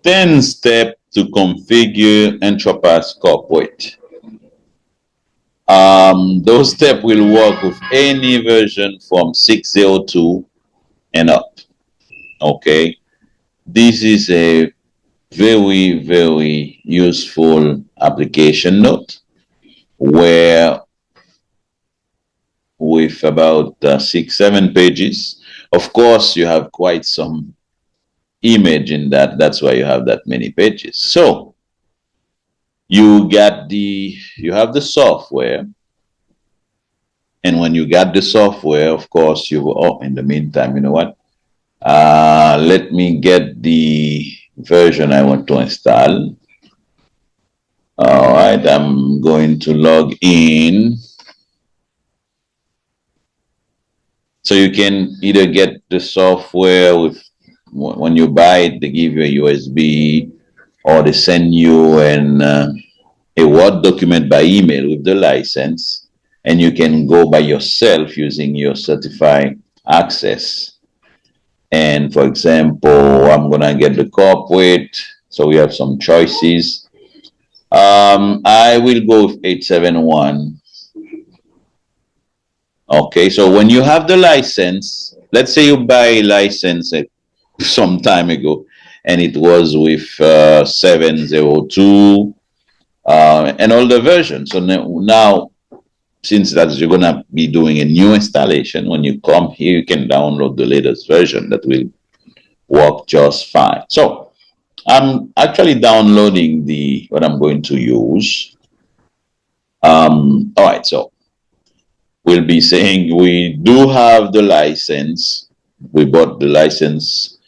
10 step to configure Entrapass Corporate. Those steps will work with any version from 602 and up. Okay. This is a very, very useful application note where with about 6, 7 pages, of course, you have quite some image in that. That's why you have that many pages. So you have the software. And when you got the software, of course, in the meantime, you know what? Let me get the version I want to install. All right, I'm going to log in. So you can either get the software when you buy it, they give you a USB, or they send you a Word document by email with the license, and you can go by yourself using your certified access. And for example, I'm gonna get the corporate, so we have some choices. I will go with 871. Okay, so when you have the license, let's say you buy a license some time ago, and it was with 702 an older version. So now, since that's you're gonna be doing a new installation, when you come here, you can download the latest version that will work just fine. So I'm actually downloading what I'm going to use. All right, so we'll be saying we do have the license. We bought the license.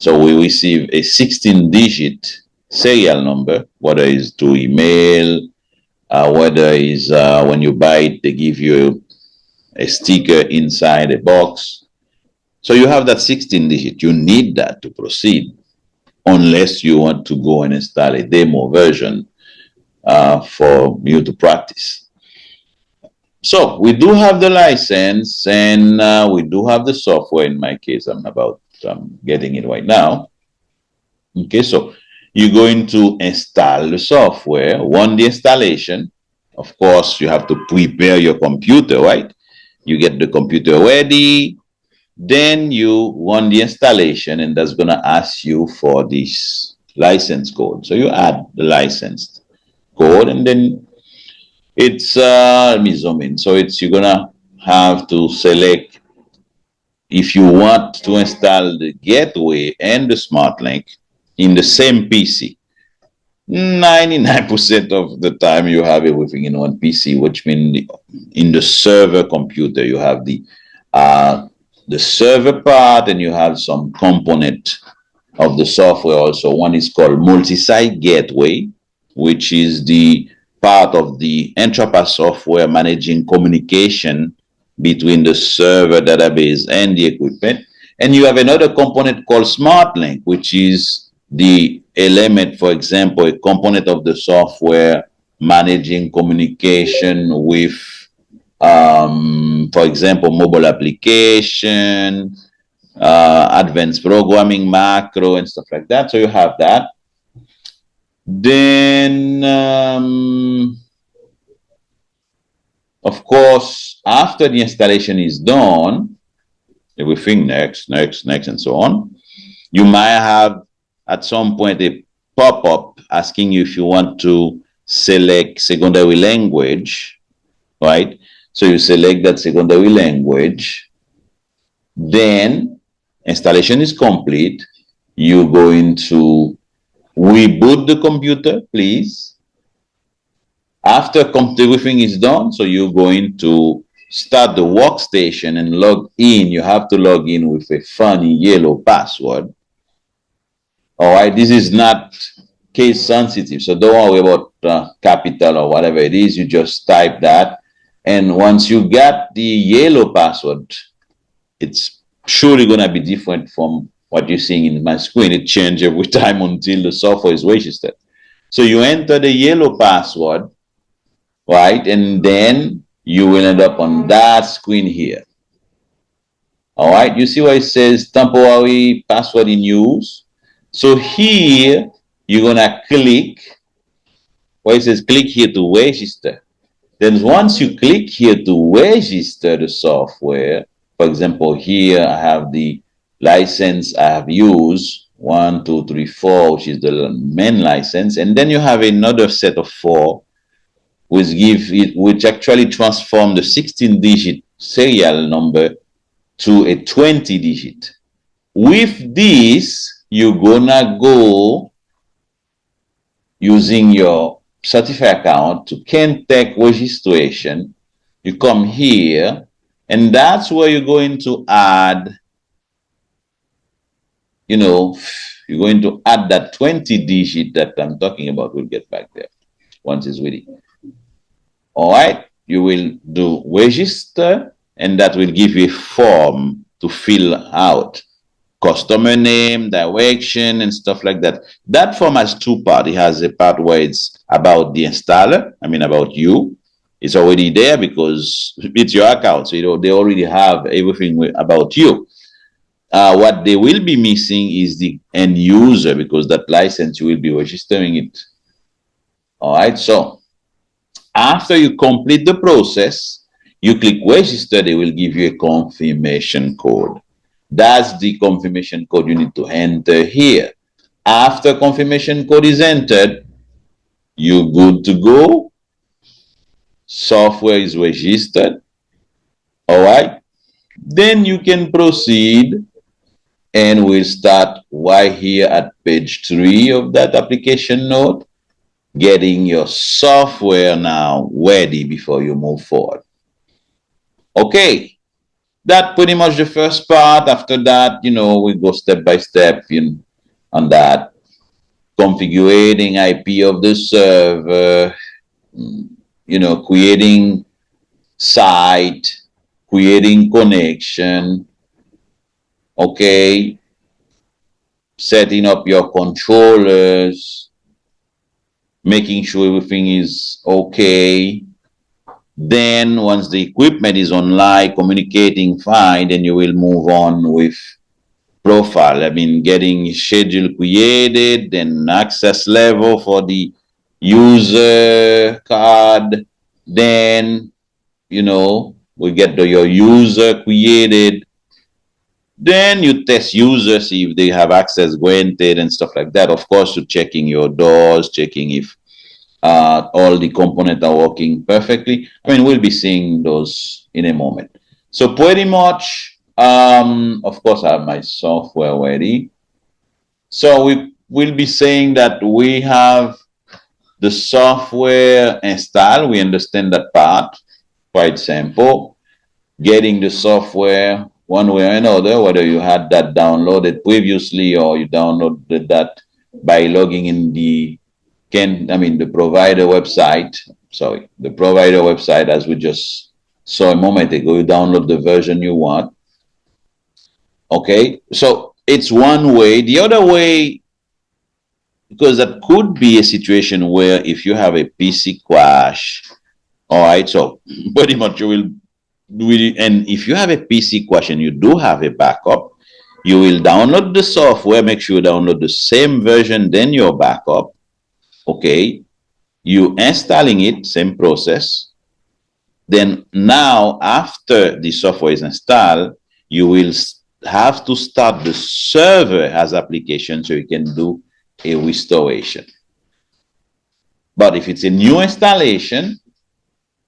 So we receive a 16-digit serial number, whether it's to email, whether it's when you buy it, they give you a sticker inside a box. So you have that 16-digit. You need that to proceed, unless you want to go and install a demo version for you to practice. So we do have the license, and we do have the software. In my case, I'm getting it right now. Okay, so you're going to install the software, run the installation. Of course, you have to prepare your computer, right? You get the computer ready, then you run the installation, and that's going to ask you for this license code. So you add the license code, and then it's, let me zoom in. So you're going to have to select if you want to install the gateway and the smart link in the same PC. 99% of the time you have everything in one PC, which means in the server computer you have the server part, and you have some component of the software also. One is called multi-site gateway, which is the part of the Entrapass software managing communication between the server database and the equipment. And you have another component called smart link, which is the element, for example, a component of the software managing communication with, for example, mobile application, advanced programming, macro, and stuff like that. So you have that. Then, of course, after the installation is done, everything next, and so on, you might have at some point a pop-up asking you if you want to select secondary language, right? So you select that secondary language. Then installation is complete. You're going to reboot the computer, please. After everything is done, so you're going to start the workstation and log in. You have to log in with a funny yellow password. All right, this is not case sensitive, so don't worry about capital or whatever it is. You just type that, and once you got the yellow password, it's surely going to be different from what you're seeing in my screen. It changes every time until the software is registered. So you enter the yellow password, right, and then you will end up on that screen here. All right, you see where it says temporary password in use? So here, you're gonna click where it says click here to register. Then once you click here to register the software, for example, here I have the license I have used, 1, 2, 3, 4, which is the main license, and then you have another set of 4, which actually transform the 16-digit serial number to a 20-digit. With this, you're gonna go using your certificate account to Kentech registration. You come here, and that's where you're going to add, you're going to add that 20-digit that I'm talking about. We'll get back there once it's ready. All right, you will do register, and that will give you a form to fill out. Customer name, direction, and stuff like that. That form has two parts. It has a part where it's about the installer, about you. It's already there because it's your account. So they already have everything about you. What they will be missing is the end user, because that license, you will be registering it. All right, so after you complete the process, you click register, they will give you a confirmation code. That's the confirmation code you need to enter here. After confirmation code is entered, you're good to go. Software is registered. All right. Then you can proceed, and we'll start right here at page 3 of that application note, getting your software now ready before you move forward. Okay. That's pretty much the first part. After that, we go step by step on that. Configuring IP of the server, creating site, creating connection, okay, setting up your controllers, making sure everything is okay. Then once the equipment is online, communicating fine, then you will move on with profile. Getting schedule created, then access level for the user card. Then, we get your user created. Then you test users, see if they have access granted and stuff like that. Of course, you're checking your doors, checking if all the components are working perfectly. We'll be seeing those in a moment. So pretty much, of course, I have my software ready. So we will be saying that we have the software installed. We understand that part, quite simple. Getting the software one way or another, whether you had that downloaded previously or you downloaded that by logging in the provider website. Sorry, the provider website, as we just saw a moment ago. You download the version you want. Okay, so it's one way. The other way, because that could be a situation where if you have a PC crash, all right, so pretty much you will do it. And if you have a PC crash and you do have a backup, you will download the software, make sure you download the same version, then your backup. Okay, you installing it, same process. Then now, after the software is installed, you will have to start the server as application so you can do a restoration. But if it's a new installation,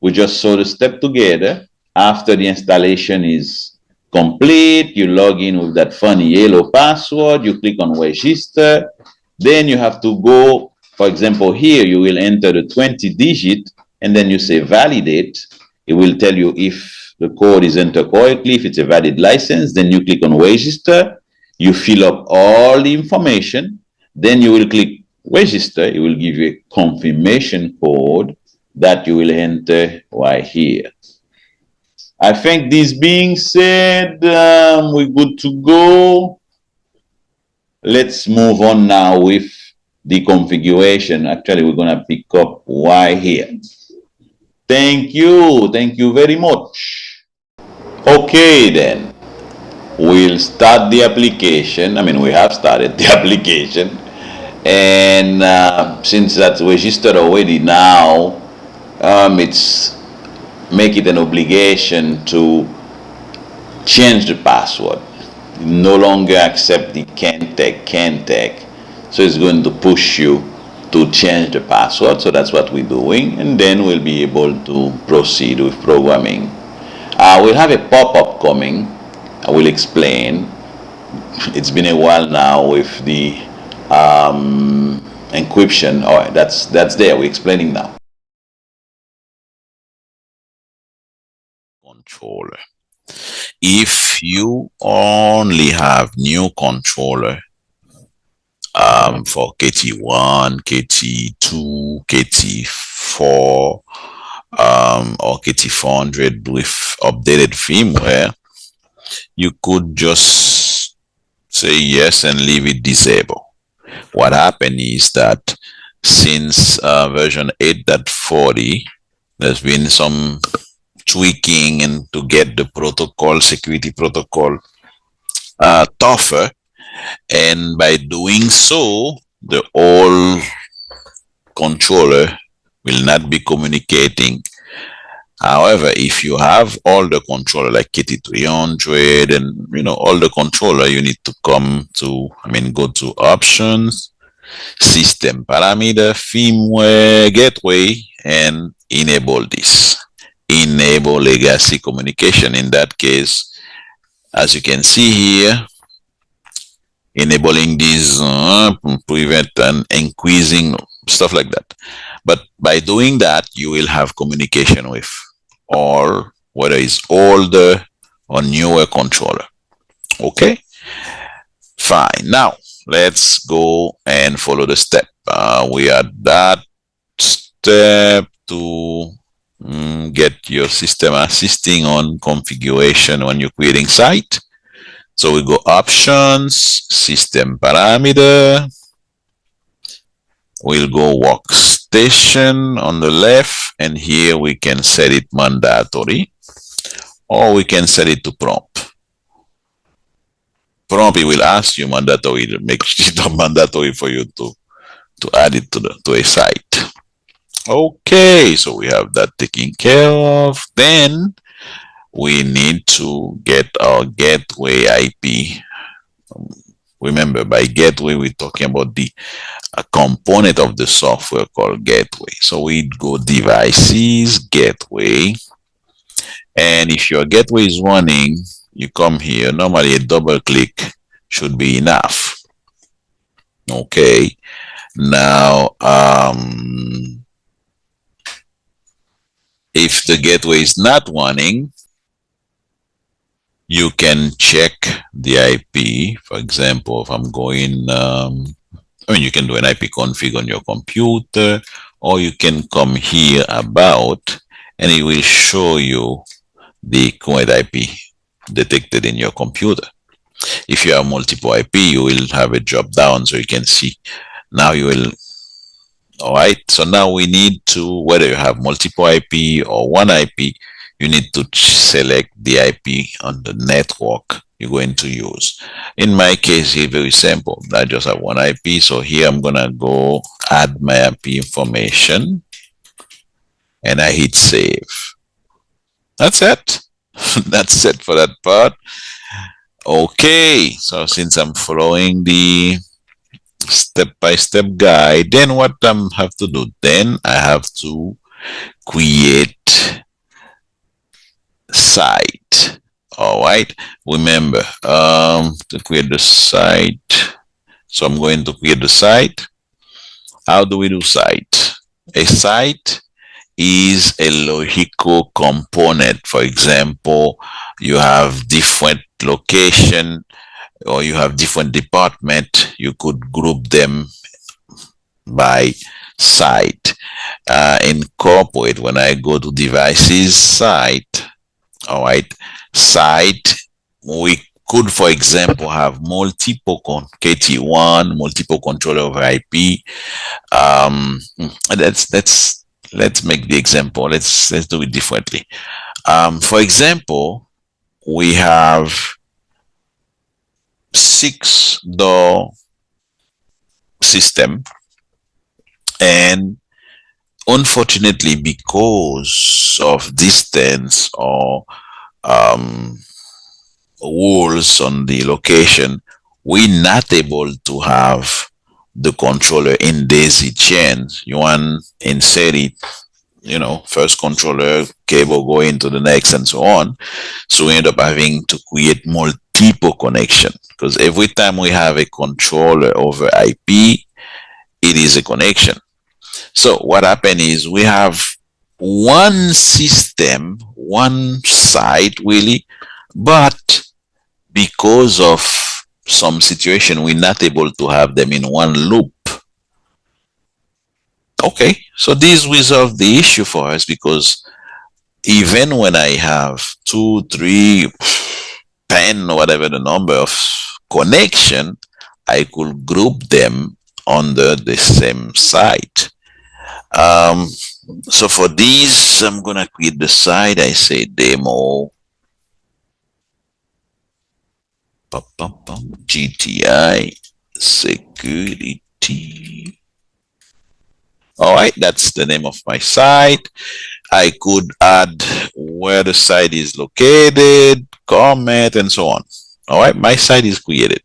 we just saw the step together. After the installation is complete, you log in with that funny yellow password, you click on register, then you have to go, for example, here you will enter the 20-digit, and then you say validate. It will tell you if the code is entered correctly, if it's a valid license, then you click on register, you fill up all the information, then you will click register. It will give you a confirmation code that you will enter right here. I think this being said, we're good to go. Let's move on now with the configuration. Actually, we're going to pick up right here. Thank you. Thank you very much. Okay, then. we'll start the application. I mean, we have started the application, and since that's registered already now, it's make it an obligation to change the password. No longer accept the can take. So it's going to push you to change the password. So that's what we're doing, and then we'll be able to proceed with programming. We'll have a pop-up coming. I will explain. It's been a while now with the encryption. All right, that's there. We're explaining now. Controller. If you only have new controller for KT1, KT2, KT4, or KT400 with updated firmware, you could just say yes and leave it disabled. What happened is that since version 8.40, there's been some tweaking and to get the protocol, security protocol, tougher, and by doing so, the old controller will not be communicating. However, if you have all the controller like KT300 and all the controller, you need to go to options, system parameter, firmware, gateway, and enable this. Enable legacy communication. In that case, as you can see here, enabling these prevent and increasing stuff like that. But by doing that, you will have communication with all, whether it's older or newer controller. Okay, fine. Now let's go and follow the step. We are that step to get your system assisting on configuration when you're creating site. So we go options, system parameter. We'll go workstation on the left, and here we can set it mandatory, or we can set it to prompt. Prompt, it will ask you mandatory to make it mandatory for you to add it to a site. Okay, so we have that taken care of. Then we need to get our gateway IP. Remember, by gateway, we're talking about a component of the software called gateway. So we go devices, gateway, and if your gateway is running, you come here. Normally, a double click should be enough. Okay, now if the gateway is not running, you can check the IP. For example, if I'm going, you can do an IP config on your computer, or you can come here about, and it will show you the current IP detected in your computer. If you have multiple IP, you will have a drop down so you can see. Now you will. All right, so now we need to, whether you have multiple IP or one IP, you need to select the IP on the network you're going to use. In my case, here, very simple. I just have one IP, so here I'm gonna go add my IP information, and I hit save. That's it. That's it for that part. Okay, so since I'm following the step-by-step guide, then what I have to do? Then I have to create site. All right, remember to create the site. So I'm going to create the site. How do we do site? A site is a logical component. For example, you have different location, or you have different department. You could group them by site. In corporate, when I go to devices, site, all right, site, we could, for example, have multiple KT1, multiple controller over IP. Let's make the example. Let's do it differently. For example, we have 6-door system, and unfortunately, because of distance or rules on the location, we're not able to have the controller in daisy chains. You want insert it, first controller cable go into the next and so on. So we end up having to create multiple connection, because every time we have a controller over IP, it is a connection. So what happened is we have one system, one site really, but because of some situation, we're not able to have them in one loop. Okay, so this resolve the issue for us, because even when I have 2, 3, 10, or whatever the number of connection, I could group them under the same site. So for these, I'm gonna create the site. I say demo GTI security. All right, that's the name of my site. I could add where the site is located, comment, and so on. All right, my site is created.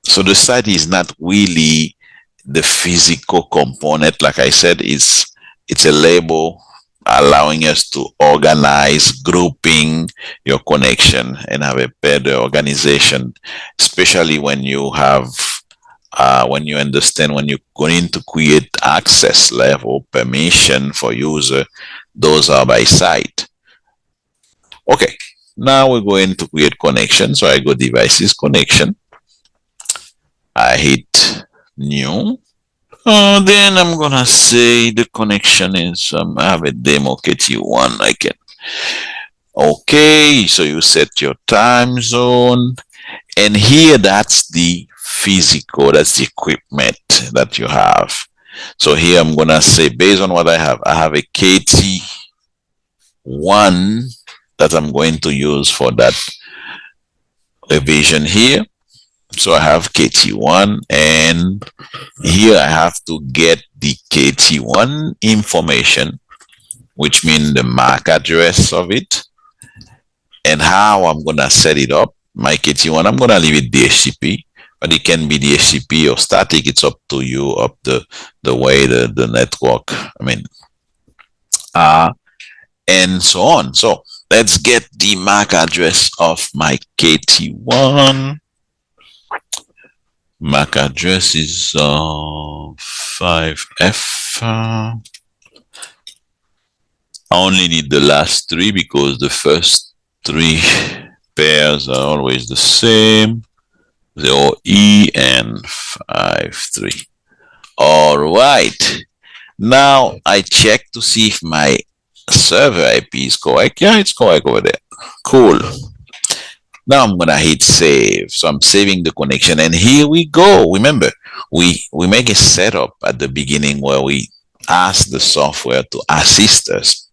So the site is not really the physical component. Like I said, it's a label allowing us to organize, grouping your connection and have a better organization, especially when you have when you understand when you're going to create access level permission for user, those are by site. Okay, now we're going to create connection. So I go devices connection. I hit new. Then I'm gonna say the connection is I have a demo KT1. I can. Okay, so you set your time zone, and here that's the physical, that's the equipment that you have. So here I'm gonna say, based on what I have a KT1 that I'm going to use for that revision here. So I have KT1, and here I have to get the KT1 information, which means the MAC address of it, and how I'm gonna set it up. My KT1, I'm gonna leave it DHCP, but it can be DHCP or static. It's up to you, up the way the network, and so on. So let's get the MAC address of my KT1. MAC address is 5F. I only need the last 3 because the first 3 pairs are always the same. 0E and 53. All right. Now I check to see if my server IP is correct. Yeah, it's correct over there. Cool. Now I'm gonna hit save. So I'm saving the connection, and here we go. Remember, we make a setup at the beginning where we ask the software to assist us,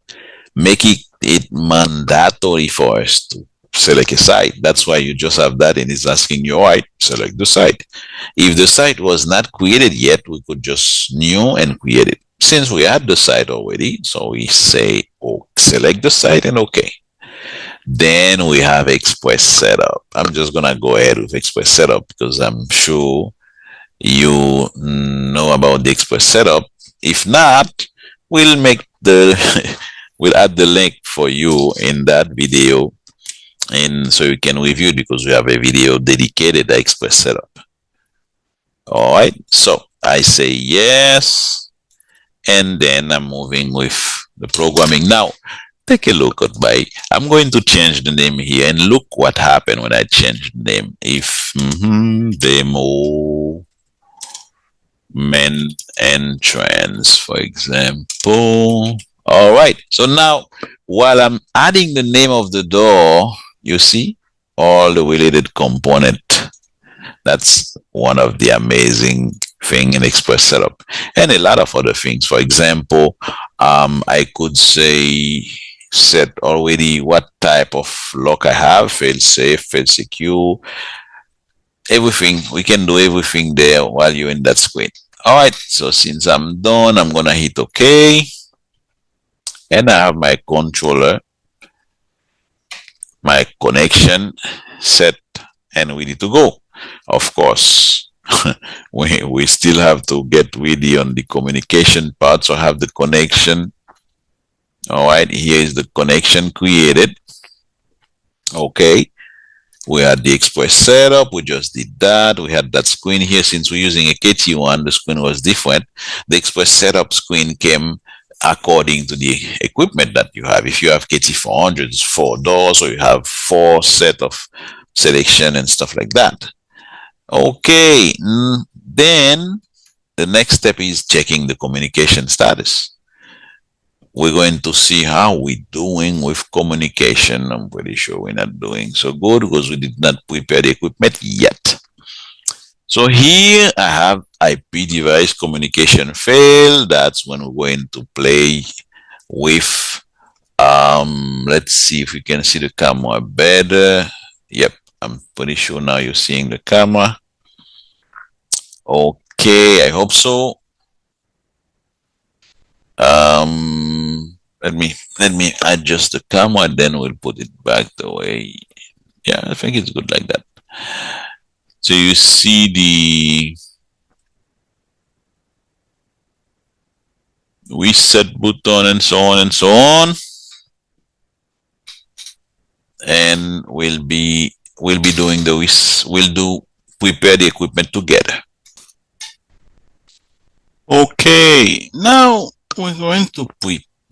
make it mandatory for us to select a site. That's why you just have that, and it's asking you, all right, select the site. If the site was not created yet, we could just new and create it. Since we had the site already, so we say, oh, select the site and okay. Then we have Express Setup. I'm just gonna go ahead with Express Setup because I'm sure you know about the Express Setup. If not, we'll make we'll add the link for you in that video, and so you can review it because we have a video dedicated to Express Setup. All right, so I say yes, and then I'm moving with the programming. Now take a look at I'm going to change the name here, and look what happened when I change the name. If demo main entrance, for example. All right, so now while I'm adding the name of the door, you see all the related component. That's one of the amazing thing in Express Setup, and a lot of other things. For example, I could say set already what type of lock I have, fail safe, fail secure, everything. We can do everything there while you're in that screen. All right, so since I'm done, I'm gonna hit OK, and I have my controller, my connection set and ready to go. Of course, we still have to get ready on the communication part, so I have the connection. All right, here is the connection created. Okay, we had the express setup, we just did that. We had that screen here. Since we're using a KT1, the screen was different. The express setup screen came according to the equipment that you have. If you have KT400, it's 4 doors, or you have 4 set of selection and stuff like that. Okay, then the next step is checking the communication status. We're going to see how we're doing with communication. I'm pretty sure we're not doing so good because we did not prepare the equipment yet. So here I have IP device communication fail. That's when we're going to play with, let's see if we can see the camera better. Yep, I'm pretty sure now you're seeing the camera. Okay, I hope so. Let me adjust the camera and then we'll put it back the way. Yeah, I think it's good like that. So you see the reset button and so on and so on. And we'll be doing prepare the equipment together. Okay, now we're going to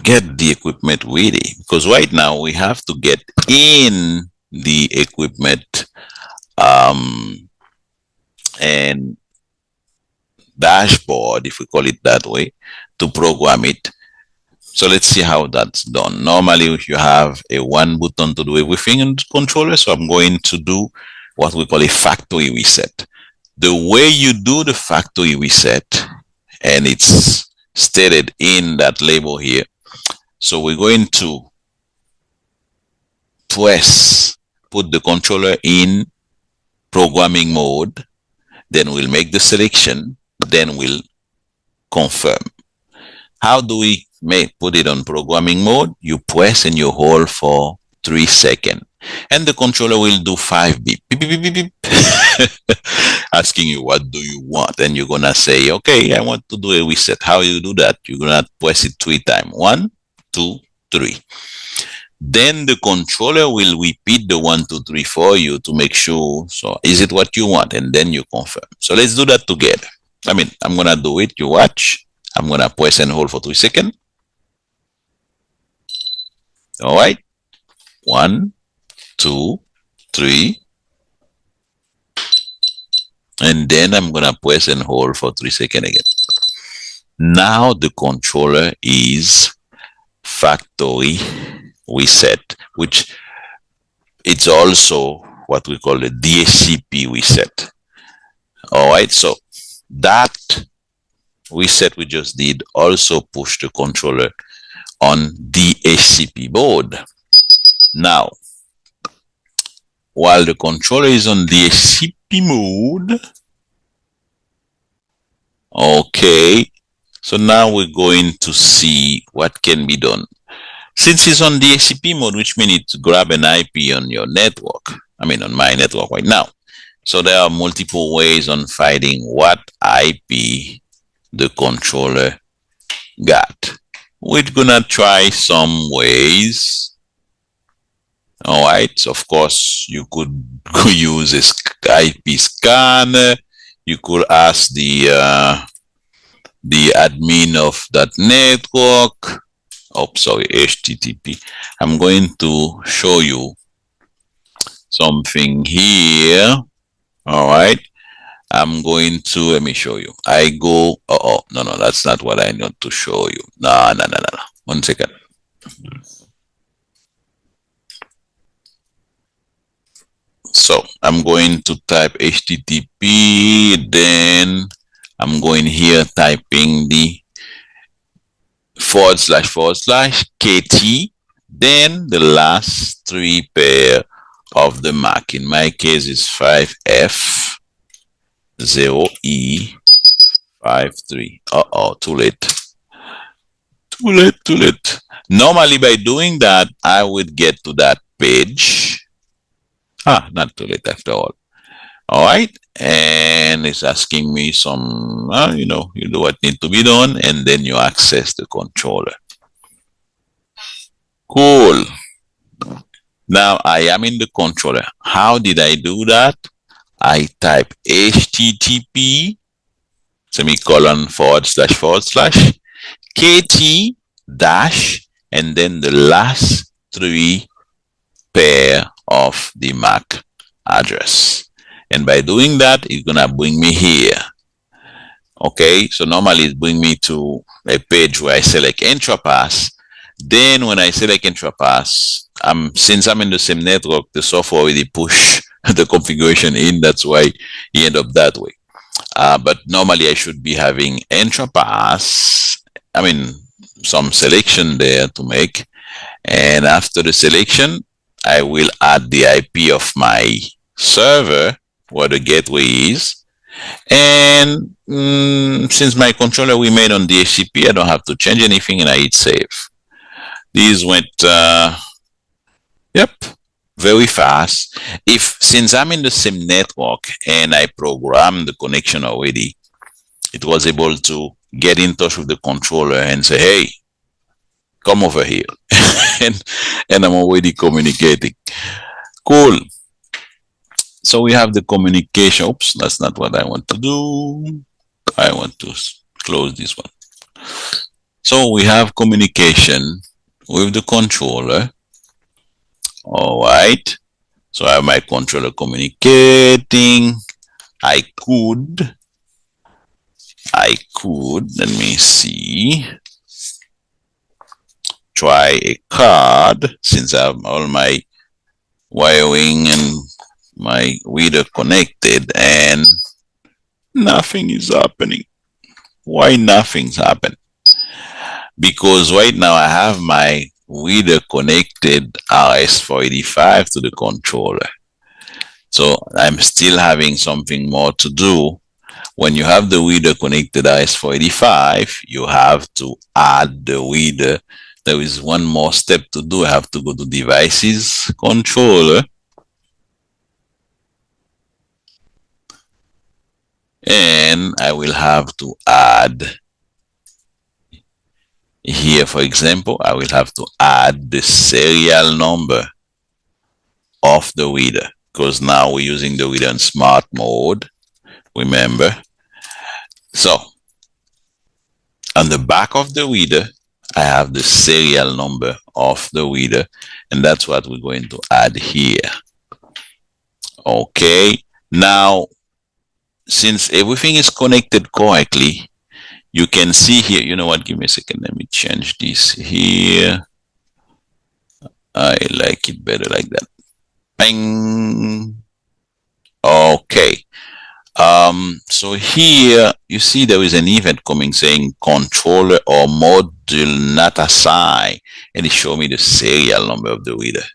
get the equipment ready, because right now we have to get in the equipment and dashboard, if we call it that way, to program it. So let's see how that's done. Normally you have a one button to do everything in the controller, so I'm going to do what we call a factory reset. The way you do the factory reset, and it's stated in that label here. So we're going to put the controller in programming mode, then we'll make the selection, then we'll confirm. How do we put it on programming mode? You press and you hold for 3 seconds, and the controller will do 5 beep, beep, beep, beep, beep, asking you what do you want, and you're gonna say, okay, I want to do a reset. How you do that? You're gonna press it 3 times. 1, 2, 3. Then the controller will repeat the 1, 2, 3 for you to make sure, so is it what you want, and then you confirm. So let's do that together. I'm gonna do it, you watch. I'm gonna press and hold for 3 seconds. All right, 1, 2, 3, and then I'm gonna press and hold for 3 seconds again. Now the controller is factory reset, which it's also what we call the DHCP reset. All right, so that reset we just did also push the controller on DHCP mode. Now, while the controller is on DHCP mode, okay, so now we're going to see what can be done. Since it's on DHCP mode, which means it's grab an IP on your network, on my network right now. So there are multiple ways on finding what IP the controller got. We're gonna try some ways. All right, so of course you could use a IP scanner. You could ask the admin of that network. Oh, sorry, HTTP. I'm going to show you something here. All right, I'm going to, let me show you. I go, no, that's not what I need to show you. No. 1 second. So I'm going to type HTTP, then I'm going here typing the // KT, then the last 3 pair of the MAC. In my case, is 5F 0E 53. Too late. Too late. Normally, by doing that, I would get to that page. Not too late after all. All right, and it's asking me some, you do what needs to be done, and then you access the controller. Cool. Now I am in the controller. How did I do that? I type HTTP semicolon // KT dash and then the last 3 pair of the MAC address. And by doing that, it's gonna bring me here. Okay, so normally it brings me to a page where I select Entrapass. Then when I select Entrapass, since I'm in the same network, the software already push the configuration in. That's why you end up that way. But normally I should be having Entrapass. Some selection there to make. And after the selection, I will add the IP of my server where the gateway is. And since my controller we made on DHCP, I don't have to change anything, and I hit save. These went, very fast. Since I'm in the same network and I programmed the connection already, it was able to get in touch with the controller and say, hey, come over here. and I'm already communicating. Cool. So we have the communication. Oops, that's not what I want to do. I want to close this one. So we have communication with the controller. All right. So I have my controller communicating. I could, let me see, try a card since I have all my wiring and my reader connected and nothing is happening. Why nothing's happening? Because right now I have my reader connected RS485 to the controller. So I'm still having something more to do. When you have the reader connected RS485, you have to add the reader. There is one more step to do. I have to go to Devices, Controller, and I will have to add here, for example, I will have to add the serial number of the reader, because now we're using the reader in smart mode, remember. So on the back of the reader, I have the serial number of the reader, and that's what we're going to add here. Okay, now since everything is connected correctly, you can see here, you know what, give me a second, let me change this here. I like it better like that. Bang. Okay. So here you see there is an event coming saying controller or module not assigned, and it shows me the serial number of the reader.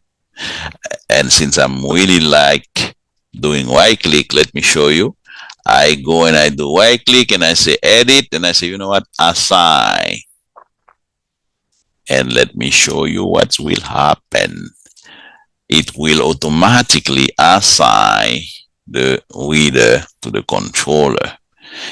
And since I'm really like doing right click, let me show you. I go and I do right click and I say edit, and I say, you know what, assign. And let me show you what will happen. It will automatically assign the reader to the controller.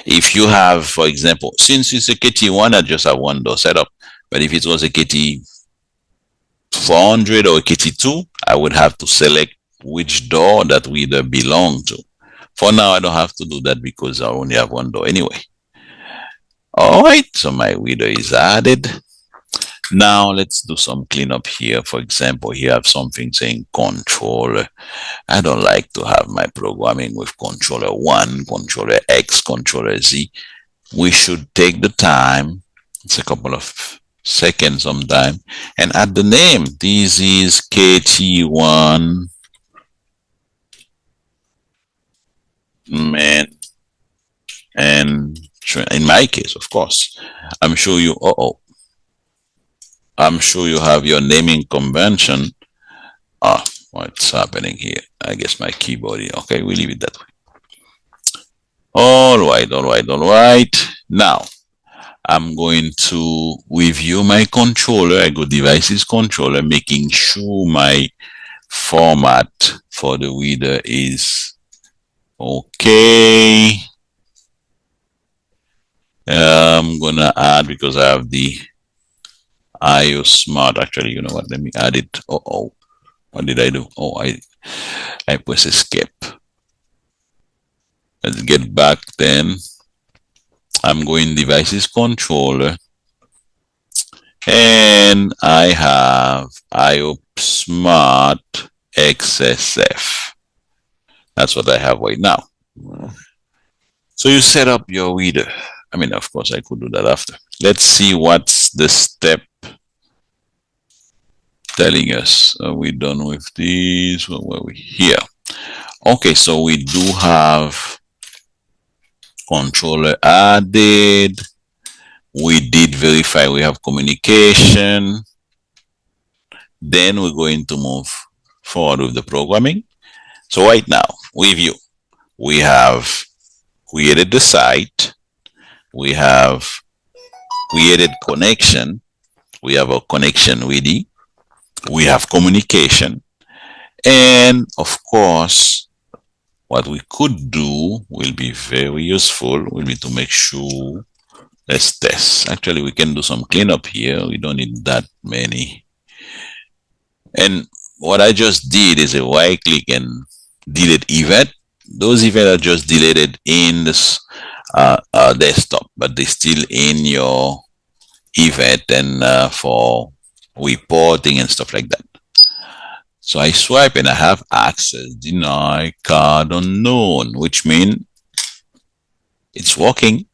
If you have, for example, since it's a KT1, I just have one door setup. But if it was a KT400 or a KT2, I would have to select which door that reader belong to. For now, I don't have to do that because I only have one door anyway. All right, so my reader is added. Now let's do some cleanup here. For example, here I have something saying controller. I don't like to have my programming with controller 1, controller X, controller Z. We should take the time, it's a couple of seconds sometime, and add the name. This is KT1 man, and in my case, of course, I'm sure you, I'm sure you have your naming convention. What's happening here? I guess my keyboard here. Okay, we leave it that way. All right. Now, I'm going to review my controller. I go devices controller, making sure my format for the reader is okay. I'm gonna add, because I have the IO Smart. Actually, you know what? Let me add it. Oh, what did I do? Oh, I press escape. Let's get back then. I'm going devices controller, and I have IO Smart XSF. That's what I have right now. So you set up your reader. I mean, of course, I could do that after. Let's see what's the step telling us. Are we done with this? Where were we? Here. Okay, so we do have controller added. We did verify we have communication. Then we're going to move forward with the programming. So right now, review. We have created the site. We have created connection. We have a connection ready. We have communication. And of course, what we could do will be very useful, will be to make sure, let's test. Actually, we can do some cleanup here. We don't need that many. And what I just did is a right click and delete event. Those events are just deleted in this desktop, but they're still in your event and for reporting and stuff like that. So I swipe and I have access, deny, card unknown, which means it's working.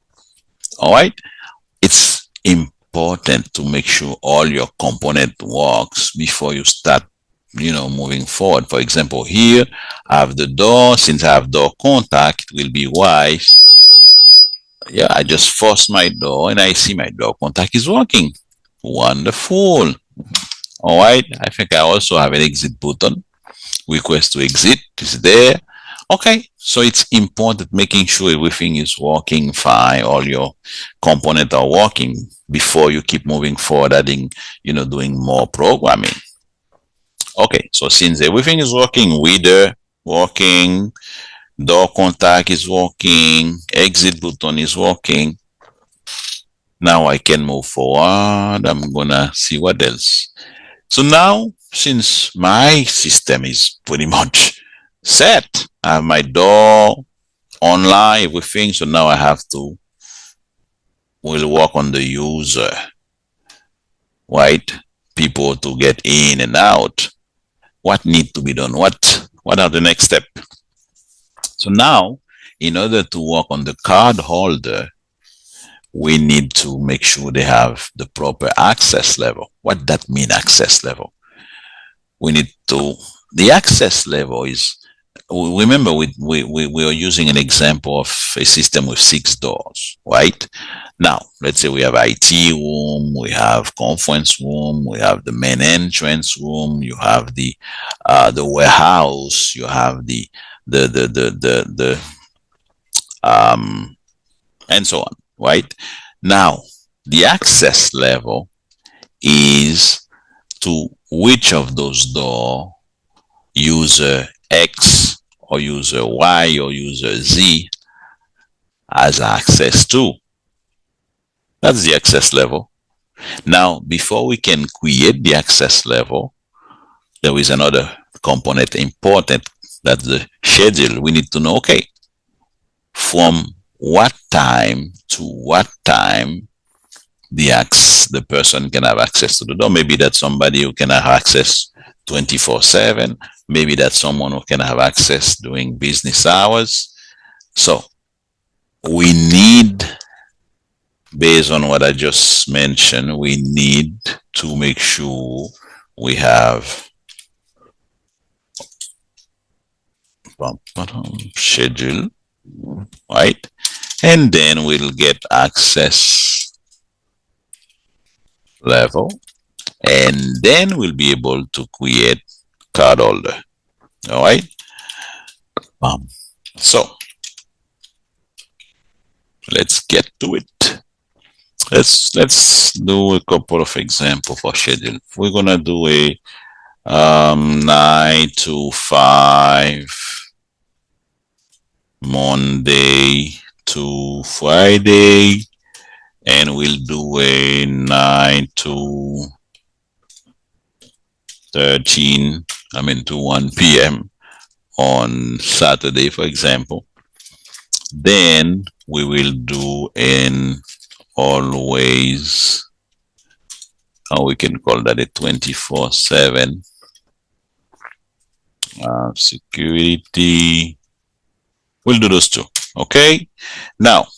All right. It's important to make sure all your component works before you start, moving forward. For example, here I have the door. Since I have door contact, it will be wise. Yeah, I just force my door and I see my door contact is working. Wonderful. All right. I think I also have an exit button. Request to exit is there. Okay. So it's important making sure everything is working fine. All your components are working before you keep moving forward, adding, doing more programming. Okay. So since everything is working, reader working, door contact is working, exit button is working. Now I can move forward. I'm gonna see what else. So now, since my system is pretty much set, I have my door online, everything. So now I have to, we'll work on the user, right? People to get in and out. What needs to be done? What are the next steps? So now, in order to work on the card holder, we need to make sure they have the proper access level. What that mean, access level? We need to, the access level is, remember we are using an example of a system with 6 doors, right? Now, let's say we have IT room, we have conference room, we have the main entrance room, you have the warehouse, you have the and so on, right? Now, the access level is to which of those doors user X or user Y or user Z has access to. That's the access level. Now, before we can create the access level, there is another component important, that's the schedule. We need to know, okay, from what time to what time the person can have access to the door. Maybe that's somebody who can have access 24/7. Maybe that's someone who can have access during business hours. So we need, based on what I just mentioned, we need to make sure we have schedule, right? And then we'll get access level, and then we'll be able to create card holder. All right. So let's get to it. Let's do a couple of examples for schedule. We're gonna do a 9 to 5 Monday to Friday, and we'll do a 9 to 13, to 1 p.m. on Saturday, for example. Then we will do an always, we can call that a 24/7 security. We'll do those two. Okay. Now,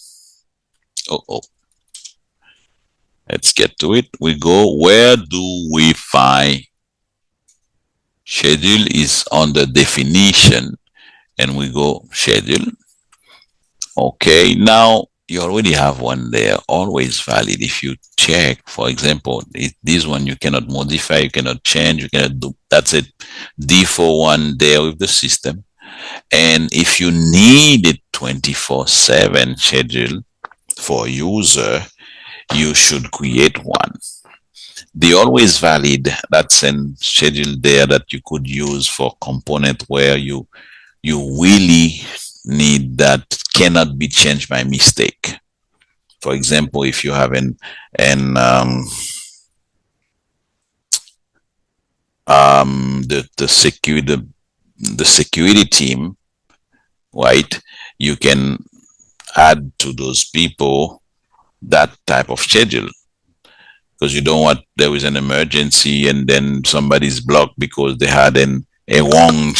let's get to it. We go, where do we find schedule? Is under definition, and we go schedule. Okay, now you already have one there, always valid. If you check, for example, this one you cannot modify, you cannot change, you cannot do, that's it, default one there with the system. And if you need a 24/7 schedule for user, you should create one. The always valid, that's a schedule there that you could use for component where you really need that cannot be changed by mistake. For example, if you have the security team, right? You can add to those people that type of schedule, because you don't want there is an emergency and then somebody's blocked because they had a wrong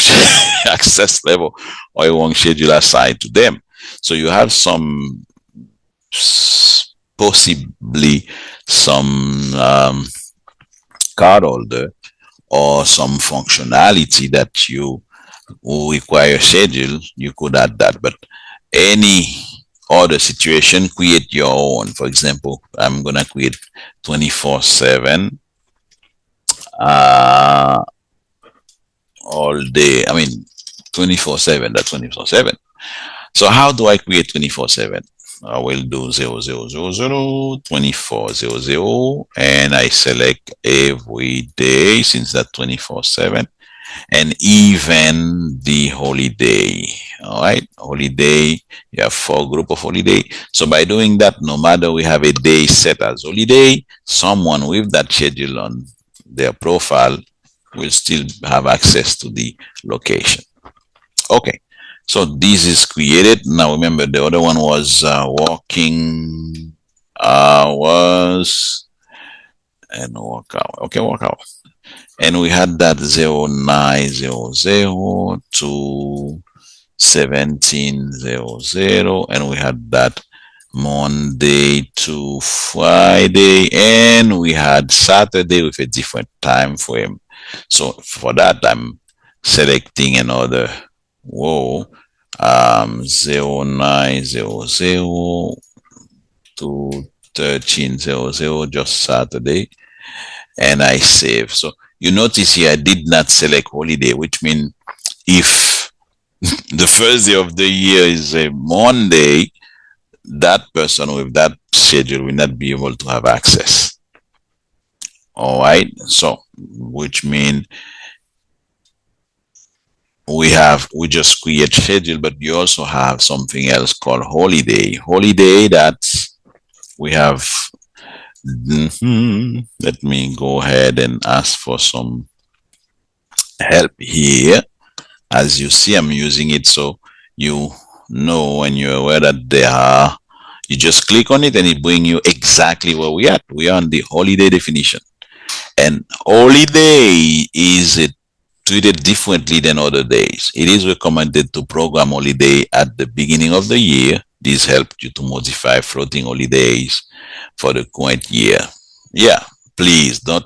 access level or a wrong schedule assigned to them. So you have some possibly some card holder or some functionality that you require schedule, you could add that. But any other situation, create your own. For example, I'm gonna create 24/7 all day. 24/7. That's 24/7. So how do I create 24/7? I will do 0000 2400, and I select every day since that 24/7, and even the holiday. All right, holiday, you have 4 group of holiday. So by doing that, no matter we have a day set as holiday, someone with that schedule on their profile will still have access to the location. Okay, so this is created. Now remember, the other one was working hours and workout. Okay, workout. And we had that 0900 to 1700, and we had that Monday to Friday, and we had Saturday with a different time frame. So for that, I'm selecting another row, 0900 to 1300, just Saturday, and I save. So you notice here I did not select holiday, which means if the first day of the year is a Monday, that person with that schedule will not be able to have access. All right, so which means we just create schedule, but you also have something else called holiday. Holiday, that's we have. Let me go ahead and ask for some help here. As you see, I'm using it so you know when you're aware that there are. You just click on it and it brings you exactly where we are. We are on the holiday definition, and holiday is treated differently than other days. It is recommended to program holiday at the beginning of the year. This helps you to modify floating holidays for the current year. Yeah, please don't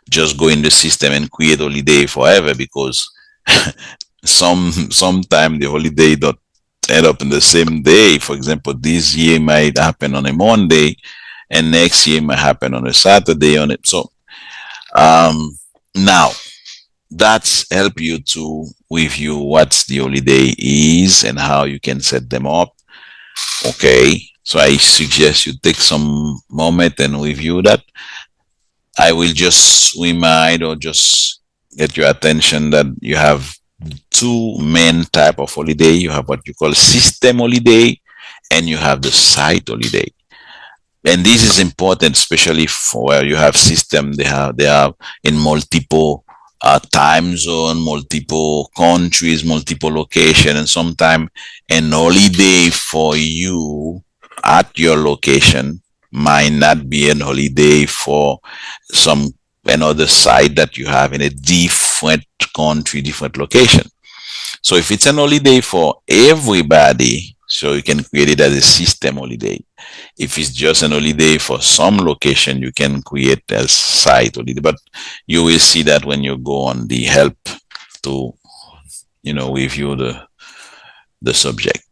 just go in the system and create holiday forever, because sometime the holiday don't end up in the same day. For example, this year might happen on a Monday, and next year might happen on a Saturday on it. So Now that's help you to review what the holiday is and how you can set them up. Okay, so I suggest you take some moment and review that. I will just remind or just get your attention that you have two main type of holiday. You have what you call system holiday and you have the site holiday. And this is important, especially for where you have system. They have in multiple time zone, multiple countries, multiple location, and sometimes an holiday for you at your location might not be an holiday for some another site that you have in a different country, different location. So if it's an holiday for everybody, so you can create it as a system holiday. If it's just an holiday for some location, you can create a site holiday. But you will see that when you go on the help to, review the subject.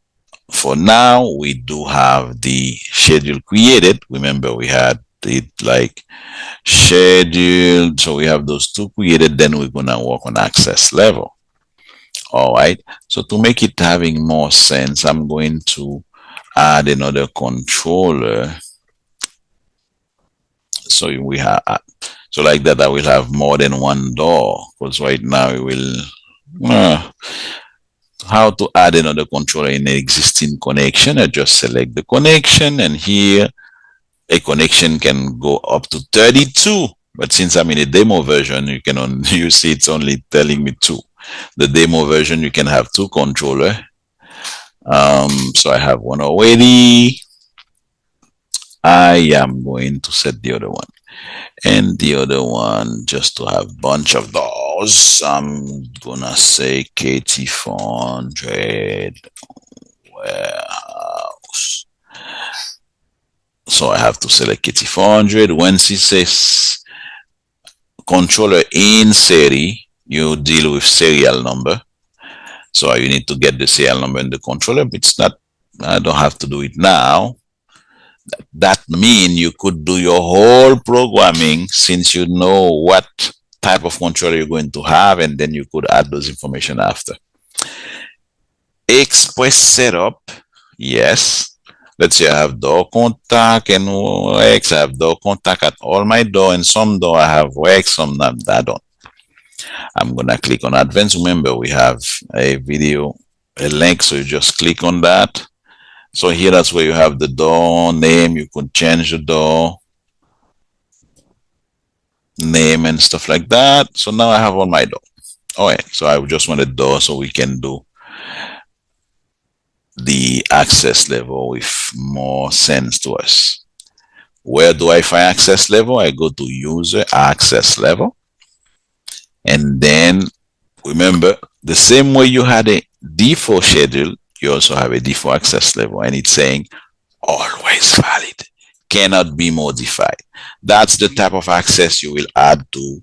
For now, we do have the schedule created. Remember, we had it like scheduled. So we have those two created. Then we're gonna work on access level. All right. So to make it having more sense, I'm going to add another controller. So we have, so like that, I will have more than one door, because right now we will, how to add another controller in an existing connection. I just select the connection, and here a connection can go up to 32. But since I'm in a demo version, you see it's only telling me 2. The demo version, you can have 2 controller. So I have one already. I am going to set the other one, and the other one, just to have bunch of doors, I'm gonna say KT400 warehouse. So I have to select KT400. Once it says controller in series, you deal with serial number. So you need to get the serial number in the controller, but it's not, I don't have to do it now. That means you could do your whole programming since you know what type of controller you're going to have, and then you could add those information after. Express setup, yes. Let's say I have door contact and X. I have door contact at all my door, and some door I have X, some not. I don't. I'm gonna click on advanced. Remember, we have a video, a link, so you just click on that. So here, that's where you have the door name. You could change the door name and stuff like that. So now I have on my door. All right, so I just want a door so we can do the access level with more sense to us. Where do I find access level? I go to user access level. And then remember, the same way you had a default schedule, you also have a default access level, and it's saying always valid, cannot be modified. That's the type of access you will add to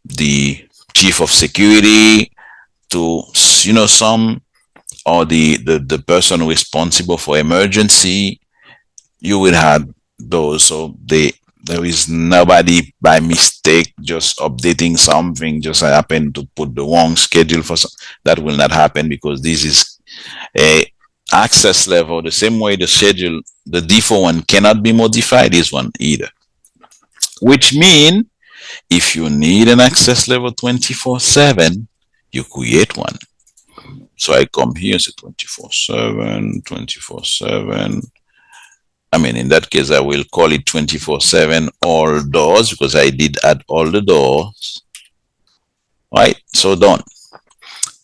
the chief of security, to some, or the person responsible for emergency. You will have those, so there is nobody by mistake just updating something, just happen to put the wrong schedule for some. That will not happen, because this is a access level. The same way the schedule, the default one, cannot be modified, this one either. Which means if you need an access level 24/7, you create one. So I come here, say 24/7, 24/7. I mean, in that case, I will call it 24/7 all doors, because I did add all the doors. Right, so done.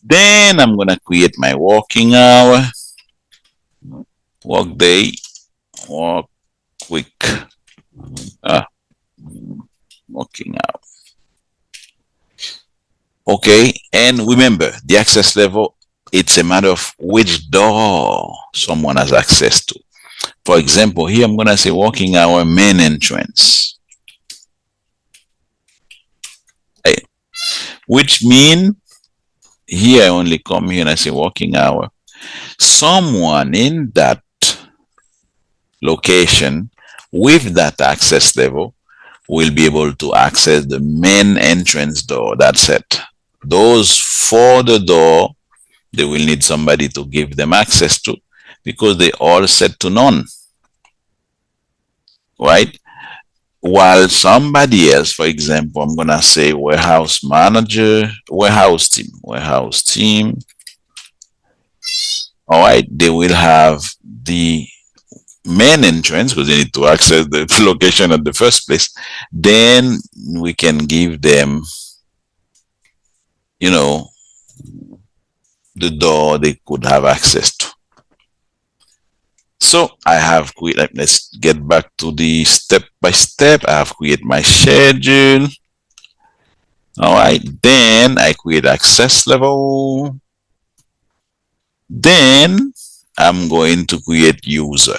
Then I'm gonna create my working hour, work day, work week, working hour. Okay, and remember, the access level, it's a matter of which door someone has access to. For example, here I'm gonna say working hour main entrance. Okay. Which mean here I only come here and I say working hour. Someone in that location with that access level will be able to access the main entrance door. That's it. Those for the door, they will need somebody to give them access to, because they all set to none, right? While somebody else, for example, I'm gonna say warehouse manager, warehouse team. All right, they will have the main entrance because they need to access the location at the first place. Then we can give them, you know, the door they could have access to. So I have created, let's get back to the step by step. I have created my schedule. All right, then I create access level. Then I'm going to create user.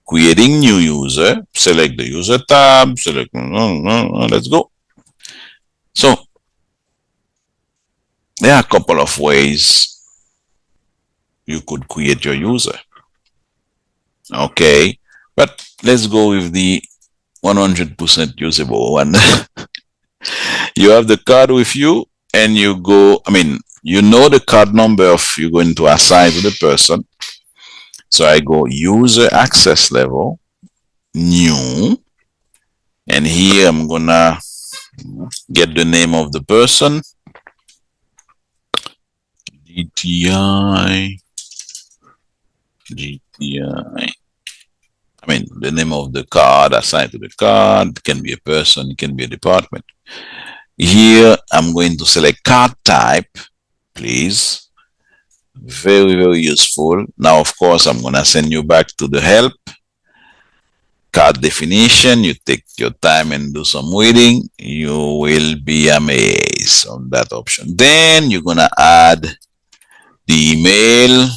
Creating new user, select the user tab, select, let's go. So there are a couple of ways you could create your user. Okay, but let's go with the 100% usable one. You have the card with you and you go, you know the card number of you're going to assign to the person. So I go user access level, new, and here I'm gonna get the name of the person, GTI, the name of the card assigned to the card. It can be a person, it can be a department. Here I'm going to select card type, please. Very, very useful. Now, of course, I'm gonna send you back to the help. Card definition, you take your time and do some reading. You will be amazed on that option. Then you're gonna add the email.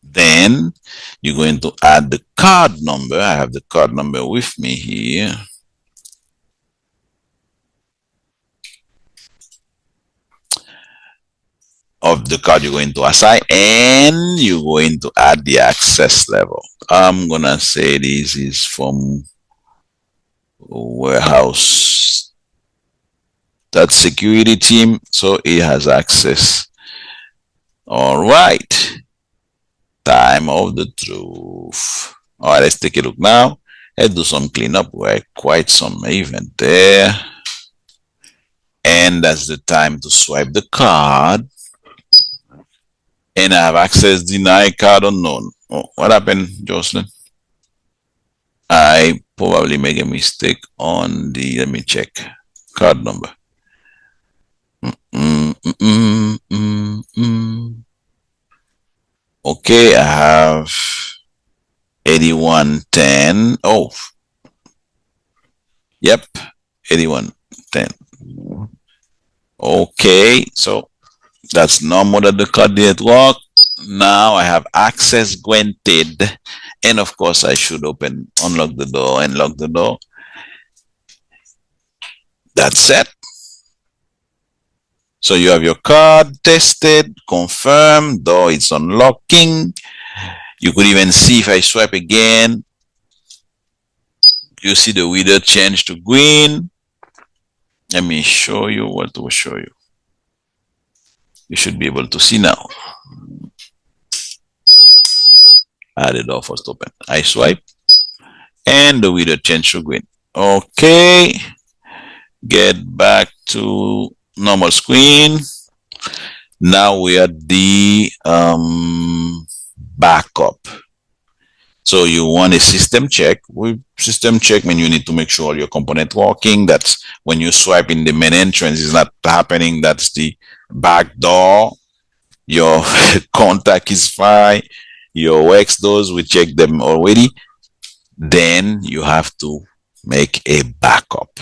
Then you're going to add the card number. I have the card number with me here. Of the card you're going to assign, and you're going to add the access level. I'm gonna say this is from warehouse, that security team, so it has access. All right, time of the truth. All right, let's take a look now. Let's do some cleanup. We're quite some event there, and that's the time to swipe the card. And I have access denied, card unknown. Oh, what happened, Jocelyn? I probably make a mistake on the, let me check, card number. Okay, I have 8110. Oh, yep, 8110. Okay, so that's normal that the card didn't work. Now I have access granted, and of course I should unlock the door and lock the door. That's it. So you have your card tested, confirmed, door is unlocking. You could even see if I swipe again, you see the reader change to green. Let me show you what to show you. You should be able to see now. The door first open. I swipe and the reader change to green. Okay, get back to normal screen. Now we are the backup. So you want a system check. With system check mean you need to make sure all your component working. That's when you swipe in the main entrance is not happening. That's the back door. Your contact is fine. Your X doors, we checked them already. Then you have to make a backup,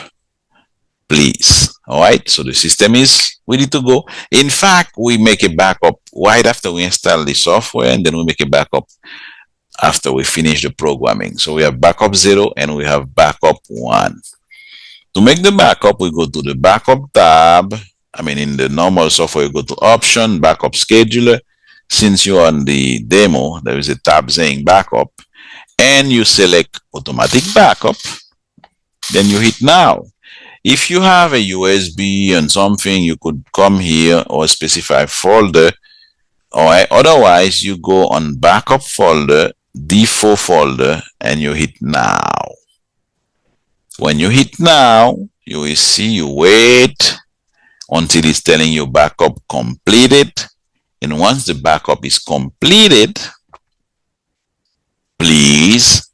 please. All right, so the system is ready to go. In fact, we make a backup right after we install the software, and then we make a backup after we finish the programming. So we have backup 0 and we have backup 1. To make the backup, we go to the backup tab. in the normal software, you go to option, backup scheduler. Since you're on the demo, there is a tab saying backup, and you select automatic backup. Then you hit now. If you have a USB and something, you could come here or specify folder. All right. Otherwise, you go on backup folder, default folder, and you hit now. When you hit now, you will see you wait until it's telling you backup completed. And once the backup is completed, please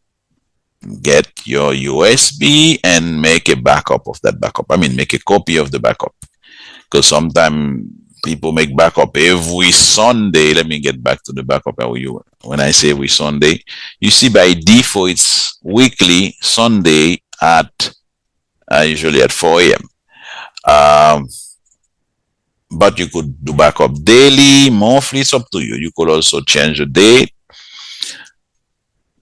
get your USB and make a backup of that backup. Make a copy of the backup. Because sometimes people make backup every Sunday. Let me get back to the backup. When I say every Sunday, you see by default it's weekly, Sunday at usually at 4 a.m. But you could do backup daily, monthly, it's up to you. You could also change the date.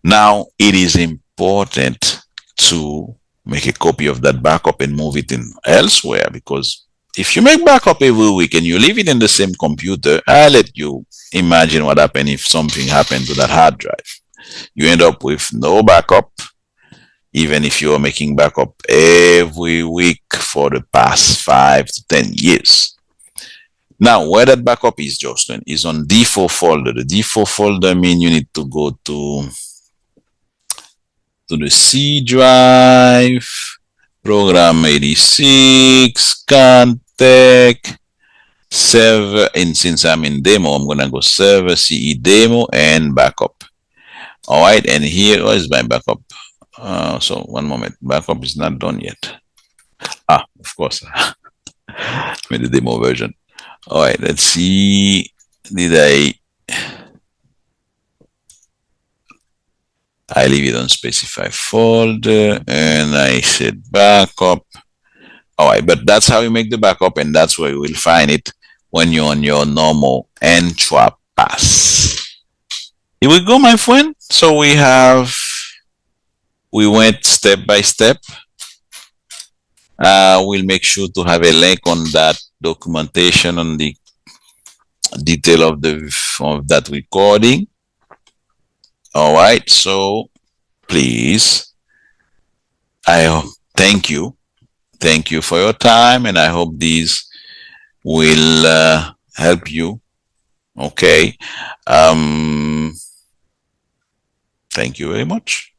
Now, it is important to make a copy of that backup and move it in elsewhere, because if you make backup every week and you leave it in the same computer, I'll let you imagine what happens if something happened to that hard drive. You end up with no backup, even if you're making backup every week for the past 5 to 10 years. Now, where that backup is, Jocelyn, is on default folder. The default folder means you need to go to the C drive, program 86, contact, server, and since I'm in demo, I'm going to go server, CE demo, and backup. All right, and here is my backup. So one moment, backup is not done yet. Of course, made the demo version. All right, let's see. Did I leave it on specified folder and I said backup. All right, but that's how you make the backup, and that's where you will find it when you're on your normal Entrapass. Here we go, my friend. So we went step by step. We'll make sure to have a link on that documentation on the detail of that recording. All right, so please, I thank you for your time, and I hope these will help you. Okay, thank you very much.